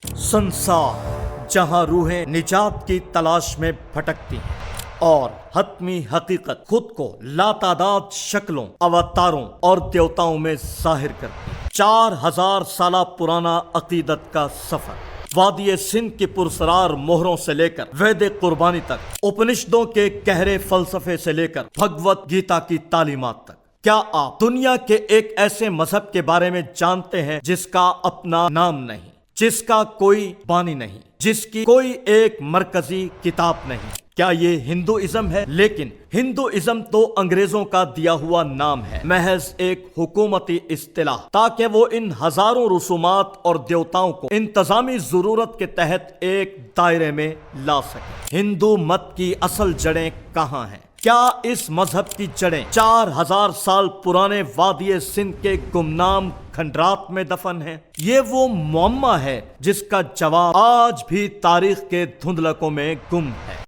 संसार जहां रूहें निजात की तलाश में भटकती हैं और हतमी हकीकत खुद को लातादाद शक्लों, अवतारों और देवताओं में जाहिर करती है। 4000 साल पुराना अकीदत का सफर वादी सिंध की पुरसरार मोहरों से लेकर वैदिक कुर्बानी तक, उपनिषदों के गहरे फलसफे से लेकर भगवत गीता की तालीमात तक। क्या आप दुनिया के एक ऐसे मजहब के बारे में जानते हैं जिसका अपना नाम नहीं, जिसका कोई बानी नहीं, जिसकी कोई एक मरकजी किताब नहीं? क्या ये हिंदुइज्म है? लेकिन हिंदुइज्म तो अंग्रेजों का दिया हुआ नाम है, महज एक हुकूमती इस्तिलाह, ताकि वो इन हजारों रसूमात और देवताओं को इंतजामी जरूरत के तहत एक दायरे में ला सके। हिंदू मत की असल जड़ें कहाँ हैं? क्या इस मजहब की जड़ें 4000 साल पुराने वादी सिंध के गुमनाम खंडरात में दफन है? ये वो मुअम्मा है जिसका जवाब आज भी तारीख के धुंधलकों में गुम है।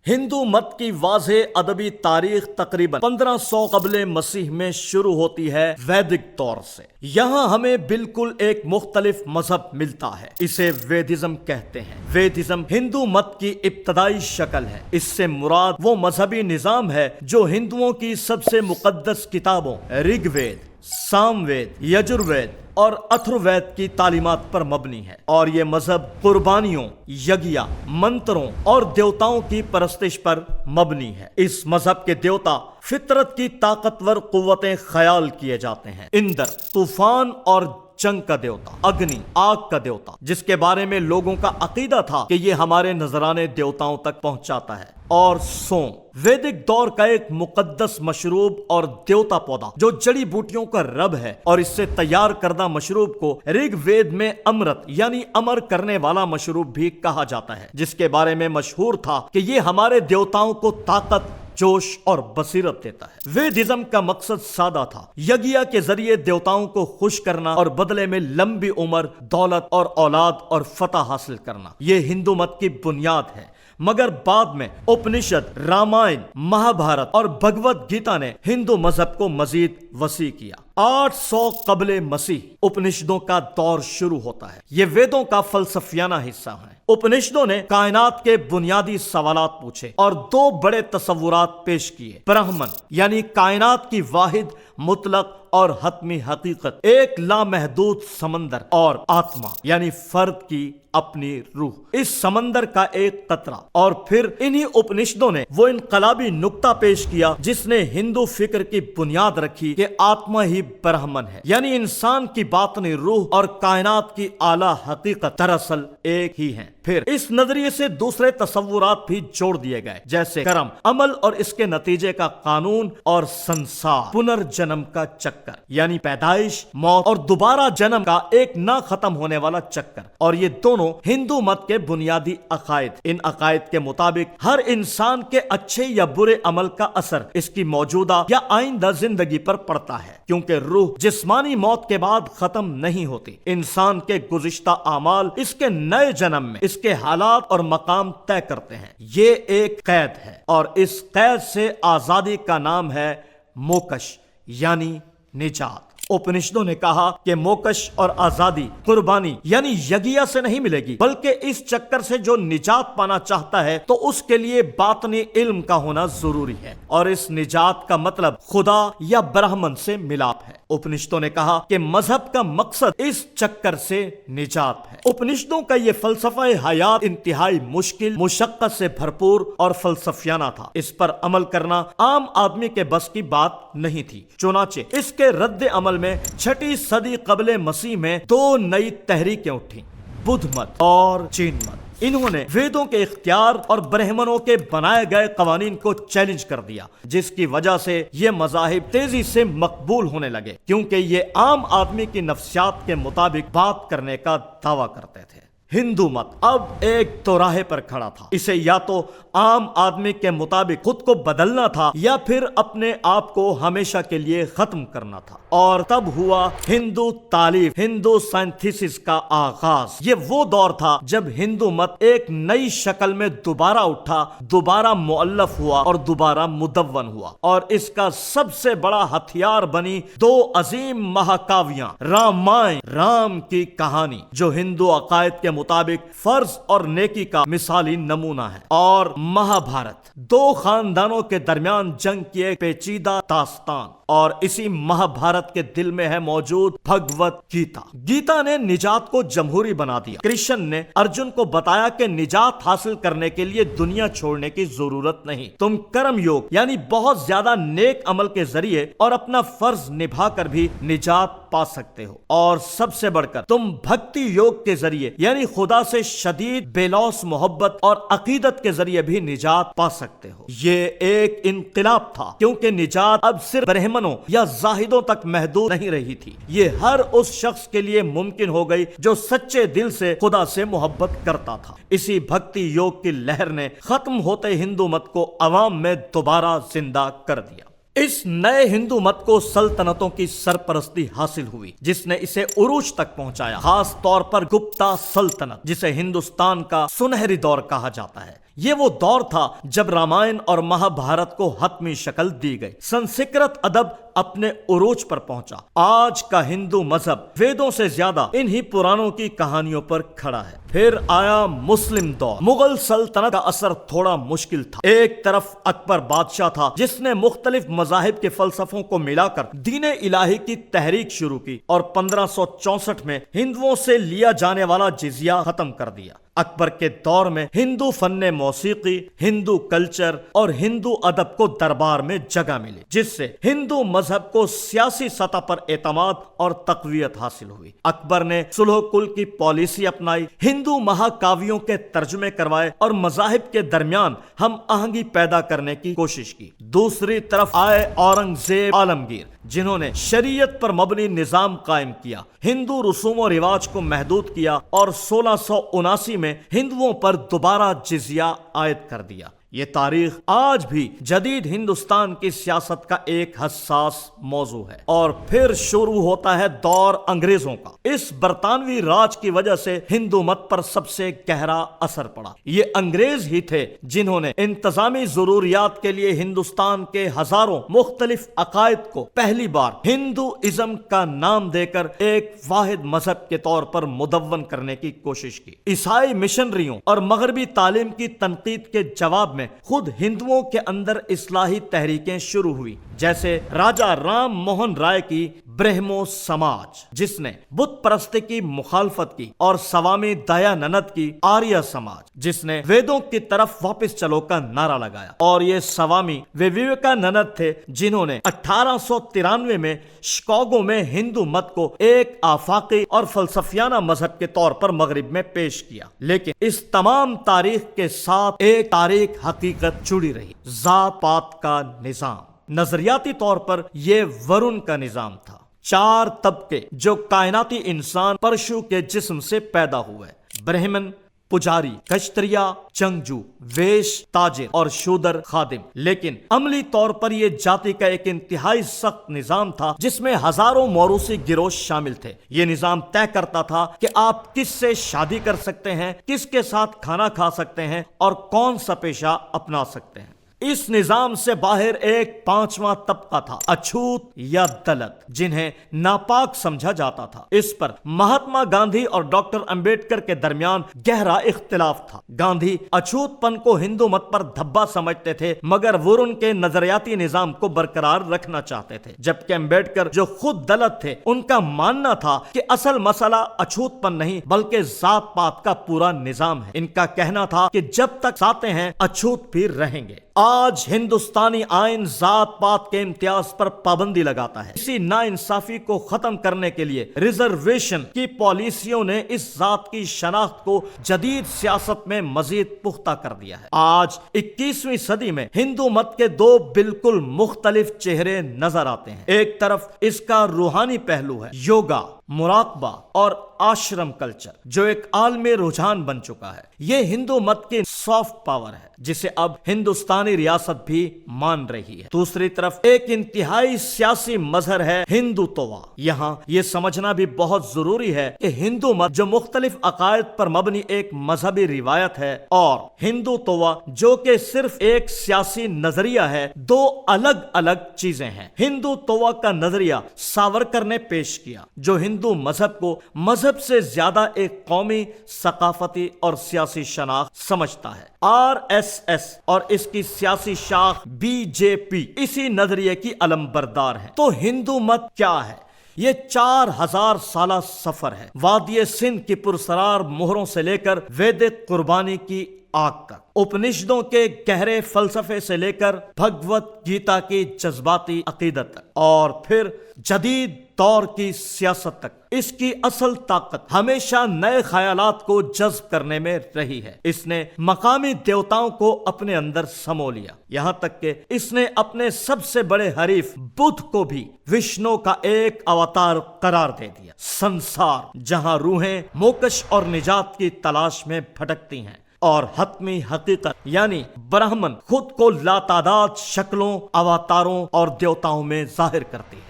हिंदू मत की वाज़े अदबी तारीख तकरीबन 1500 कबले मसीह में शुरू होती है वैदिक दौर से। यहाँ हमें बिल्कुल एक मुख्तलिफ मजहब मिलता है, इसे वेदिज्म कहते हैं। वेदिज्म हिंदू मत की इब्तदाई शक्ल है। इससे मुराद वो मजहबी निजाम है जो हिंदुओं की सबसे मुकद्दस किताबों ऋग्वेद, सामवेद, यजुर्वेद और अथर्ववेद की तालीमात पर मबनी है। और ये मजहब कुर्बानियों, यज्ञ, मंत्रों और देवताओं की परस्तिश पर मबनी है। इस मजहब के देवता फितरत की ताकतवर कुव्वतें ख्याल किए जाते हैं। इंद्र तूफान और जंग का देवता, अग्नि आग का देवता, जिसके बारे में लोगों का अकीदा था कि ये हमारे नजराने देवताओं तक पहुंचाता है, और सोम वैदिक दौर का एक मुकद्दस मशरूब और देवता पौधा जो जड़ी बूटियों का रब है। और इससे तैयार करदा मशरूब को ऋग्वेद में अमृत यानी अमर करने वाला मशरूब भी कहा जाता है, जिसके बारे में मशहूर था कि ये हमारे देवताओं को ताकत, जोश और बसीरत देता है। वेदिज्म का मकसद सादा था, यज्ञ के जरिए देवताओं को खुश करना और बदले में लंबी उम्र, दौलत और औलाद और फतह हासिल करना। यह हिंदू मत की बुनियाद है। मगर बाद में उपनिषद, रामायण, महाभारत और भगवत गीता ने हिंदू मजहब को मजीद वसी किया। 800 कबले मसीह उपनिषदों का दौर शुरू होता है। ये वेदों का फलसफियाना हिस्सा है। उपनिषदों ने कायनात के बुनियादी सवालात पूछे और दो बड़े तसव्वुरात पेश किए। ब्रह्मन यानी कायनात की वाहिद, मुतलक और हतमी हकीकत, एक लामहदूद समंदर, और आत्मा यानी फर्द की अपनी रूह, इस समंदर का एक कतरा। और फिर इन्हीं उपनिषदों ने वो इनकलाबी नुक्ता पेश किया जिसने हिंदू फिक्र की बुनियाद रखी कि आत्मा ही ब्रह्मन है, यानी इंसान की बातनी रूह और कायनात की आला हकीकत दरअसल एक ही है। फिर इस नजरिए से दूसरे तसव्वुरात भी जोड़ दिए गए, जैसे कर्म, अमल और इसके नतीजे का कानून, और संसार, पुनर्जन्म का चक्कर यानी पैदाइश, मौत और दोबारा जन्म का एक ना खत्म होने वाला चक्कर। और ये दोनों हिंदू मत के बुनियादी अकायद। इन अकायद के मुताबिक हर इंसान के अच्छे या बुरे अमल का असर इसकी मौजूदा या आइंदा जिंदगी पर पड़ता है, क्योंकि रूह जिस्मानी मौत के बाद खत्म नहीं होती। इंसान के गुज़िश्ता आमाल इसके नए जन्म में इसके हालात और मकाम तय करते हैं। ये एक कैद है, और इस कैद से आजादी का नाम है मोक्ष यानी निजात। उपनिषदों ने कहा कि मोक्ष और आजादी कुर्बानी यानी यज्ञ से नहीं मिलेगी, बल्कि इस चक्कर से जो निजात पाना चाहता है तो उसके लिए बातनी इल्म का होना जरूरी है, और इस निजात का मतलब खुदा या ब्राह्मण से मिलाप है। उपनिषदों ने कहा कि मजहब का मकसद इस चक्कर से निजात है। उपनिषदों का ये फलसफा हयात इंतहाई मुश्किल, मुशक्कत से भरपूर और फलसफियाना था। इस पर अमल करना आम आदमी के बस की बात नहीं थी। चुनाचे इसके रद्द अमल में 6वीं सदी कबले मसीह में दो नई तहरीकें उठी, बुद्ध मत और जैन मत। इन्होंने वेदों के इख्तियार और ब्राह्मणों के बनाए गए कवानीन को चैलेंज कर दिया, जिसकी वजह से ये मज़ाहिब तेजी से मकबूल होने लगे, क्योंकि ये आम आदमी की नफ्सियात के मुताबिक बात करने का दावा करते थे। हिंदू मत अब एक दोराहे पर खड़ा था। इसे या तो आम आदमी के मुताबिक खुद को बदलना था या फिर अपने आप को हमेशा के लिए खत्म करना था। और तब हुआ हिंदू तालीफ, हिंदू साइंथिसिस का आगाज। ये वो दौर था जब हिंदू मत एक नई शक्ल में दोबारा उठा, दोबारा मुअल्लफ हुआ और दोबारा मुदव्वन हुआ। और इसका सबसे बड़ा हथियार बनी दो अजीम महाकाव्यां, रामायण, राम की कहानी जो हिंदू अकायद के मुताबिक फर्ज और नेकी का मिसाली नमूना है, और महाभारत, दो खानदानों के दरमियान जंग की एक पेचीदा दास्तान। और इसी महाभारत के दिल में है मौजूद भगवत गीता। गीता ने निजात को जमहूरी बना दिया। कृष्ण ने अर्जुन को बताया कि निजात हासिल करने के लिए दुनिया छोड़ने की जरूरत नहीं, तुम कर्म योग यानी बहुत ज्यादा नेक अमल के जरिए और अपना फर्ज निभाकर भी निजात पा सकते हो। और सबसे बढ़कर तुम भक्ति योग के जरिए यानी खुदा से शदीद बेलौस मोहब्बत और अकीदत के जरिए भी निजात पा सकते हो। ये एक इनकलाब था, क्योंकि निजात अब सिर्फ ब्राह्मणों या जाहिदों तक महदूद नहीं रही थी। ये हर उस शख्स के लिए मुमकिन हो गई जो सच्चे दिल से खुदा से मोहब्बत करता था। इसी भक्ति योग की लहर ने खत्म होते हिंदू मत को अवाम में दोबारा जिंदा कर दिया। इस नए हिंदू मत को सल्तनतों की सरपरस्ती हासिल हुई, जिसने इसे उरूज तक पहुंचाया। खास तौर पर गुप्ता सल्तनत, जिसे हिंदुस्तान का सुनहरी दौर कहा जाता है। ये वो दौर था जब रामायण और महाभारत को हतमी शक्ल दी गई। संस्कृत अदब अपने उरूज पर पहुंचा। आज का हिंदू मजहब वेदों से ज्यादा इन्हीं पुराणों की कहानियों पर खड़ा है। फिर आया मुस्लिम दौर। मुगल सल्तनत का असर थोड़ा मुश्किल था। एक तरफ अकबर बादशाह था जिसने मुख्तलिफ मजाहिब के फलसफों को मिलाकर दीने इलाही की तहरीक शुरू की और 1564 में हिंदुओं से लिया जाने वाला जिजिया खत्म कर दिया। अकबर के दौर में हिंदू फन्ने मौसीकी, हिंदू कल्चर और हिंदू अदब को दरबार में जगह मिली, जिससे हिंदू मजहब को सियासी सतह पर एतमाद और तकवीयत हासिल हुई। अकबर ने सुलह कुल की पॉलिसी अपनाई, हिंदू महाकाव्यों के तर्जुमे करवाए और मजाहिब के दरमियान हम आहंगी पैदा करने की कोशिश की। दूसरी तरफ आए औरंगजेब आलमगीर, जिन्होंने शरीयत पर मबनी निजाम कायम किया, हिंदू रसूम और रिवाज को महदूद किया और 1679 में हिंदुओं पर दोबारा जिजिया आयद कर दिया। ये तारीख आज भी जदीद हिंदुस्तान की सियासत का एक हसास मौजू है। और फिर शुरू होता है दौर अंग्रेजों का। इस बरतानवी राज की वजह से हिंदू मत पर सबसे गहरा असर पड़ा। ये अंग्रेज ही थे जिन्होंने इंतजामी जरूरियात के लिए हिंदुस्तान के हजारों मुख्तलिफ अकायद को पहली बार हिंदुइज्म का नाम देकर एक वाहिद मजहब के तौर पर मुदव्वन करने की कोशिश की। ईसाई मिशनरियों और मगरबी तालीम की तनकीद के जवाब में खुद हिंदुओं के अंदर इस्लाही तहरीकें शुरू हुई, जैसे राजा राम मोहन राय की ब्रह्मो समाज, जिसने बुत परस्ती की मुखालफत की, और स्वामी दयानंद की आर्य समाज, जिसने वेदों की तरफ वापस चलो का नारा लगाया। और ये स्वामी वे विवेकानंद थे जिन्होंने 1893 में शिकागो में हिंदू मत को एक आफाकी और फलसफियाना मजहब के तौर पर मगरिब में पेश किया। लेकिन इस तमाम तारीख के साथ एक तारीख हकीकत जुड़ी रही, जात पात का निजाम। नजरियाती तौर पर यह वरुण का निजाम था। 4 तबके जो कायनाती इंसान परशु के जिस्म से पैदा हुए, ब्राह्मण, पुजारी, कश्तरिया, जंगजू, वेश, ताजिर और शूदर खादिम। लेकिन अमली तौर पर यह जाति का एक इंतहाई सख्त निजाम था जिसमें हजारों मौरूसी गिरोह शामिल थे। यह निजाम तय करता था कि आप किससे शादी कर सकते हैं, किसके साथ खाना खा सकते हैं और कौन सा पेशा अपना सकते हैं। इस निजाम से बाहर एक 5वां तबका था, अछूत या दलित, जिन्हें नापाक समझा जाता था। इस पर महात्मा गांधी और डॉक्टर अंबेडकर के दरमियान गहरा इख्तिलाफ था। गांधी अछूतपन को हिंदू मत पर धब्बा समझते थे, मगर वरुण के नजरियाती निजाम को बरकरार रखना चाहते थे। जबकि अंबेडकर, जो खुद दलित थे, उनका मानना था कि असल मसला अछूतपन नहीं बल्कि जात पात का पूरा निजाम है। इनका कहना था कि जब तक साते हैं अछूत भी रहेंगे। आज हिंदुस्तानी आइन जात पात के इम्तियाज पर पाबंदी लगाता है। इसी नाइंसाफी को खत्म करने के लिए रिजर्वेशन की पॉलिसियों ने इस जात की शनाख्त को जदीद सियासत में मजीद पुख्ता कर दिया है। आज 21वीं सदी में हिंदू मत के 2 बिल्कुल मुख्तलिफ चेहरे नजर आते हैं। एक तरफ इसका रूहानी पहलू है, योगा, मुराकबा और आश्रम कल्चर, जो एक आलमी रुझान बन चुका है। ये हिंदू मत की सॉफ्ट पावर है जिसे अब हिंदुस्तानी रियासत भी मान रही है। दूसरी तरफ एक इंतहाई सियासी मजहर है हिंदुत्व। यहाँ ये समझना भी बहुत जरूरी है कि हिंदू मत जो मुख्तलिफ अकायद पर मबनी एक मजहबी रिवायत है और हिंदुत्व जो कि सिर्फ एक सियासी नजरिया है, दो अलग अलग चीजें हैं। हिंदुत्व का नजरिया सावरकर ने पेश किया, जो हिंदू मजहब को मजहब से ज्यादा एक कौमी, सकाफती और सियासी शनाख्त समझता है। आरएसएस और इसकी सियासी शाख बीजेपी इसी नजरिए की अलमबरदार है। तो हिंदू मत क्या है? ये 4000 साला सफर है, वादिये सिंध की पुरसरार मोहरों से लेकर वैदिक कुर्बानी की आग तक, उपनिषदों के गहरे फलसफे से लेकर भगवत गीता की जज्बाती अकीदत तक, और फिर जदीद दौर की सियासत तक। इसकी असल ताकत हमेशा नए ख्यालात को जज्ब करने में रही है। इसने मकामी देवताओं को अपने अंदर समो लिया, यहाँ तक कि इसने अपने सबसे बड़े हरीफ बुद्ध को भी विष्णु का एक अवतार करार दे दिया। संसार जहाँ रूहें मोक्ष और निजात की तलाश में भटकती हैं और हतमी हकीकत यानी ब्राह्मण खुद को लातादाद शक्लों, अवतारों और देवताओं में जाहिर करती है।